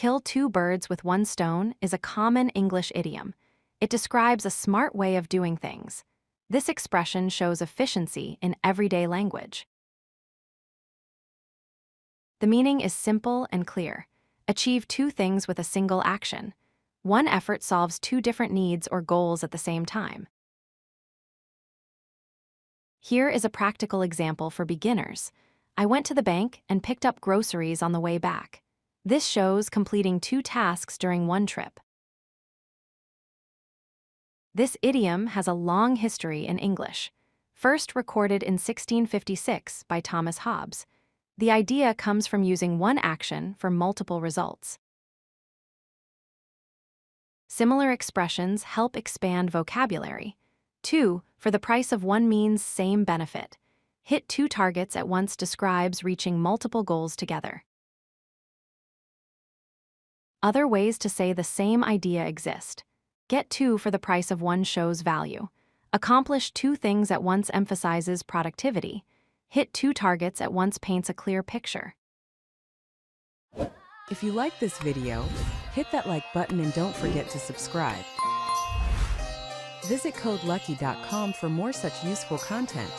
Kill two birds with one stone is a common English idiom. It describes a smart way of doing things. This expression shows efficiency in everyday language. The meaning is simple and clear. Achieve two things with a single action. One effort solves two different needs or goals at the same time. Here is a practical example for beginners. I went to the bank and picked up groceries on the way back. This shows completing two tasks during one trip. This idiom has a long history in English. First recorded in 1656 by Thomas Hobbes. The idea comes from using one action for multiple results. Similar expressions help expand vocabulary. 2 for the price of one means same benefit. Hit two targets at once describes reaching multiple goals together. Other ways to say the same idea exist. Get two for the price of one shows value. Accomplish two things at once emphasizes productivity. Hit two targets at once paints a clear picture. If you like this video, hit that like button and don't forget to subscribe. Visit codelucky.com for more such useful content.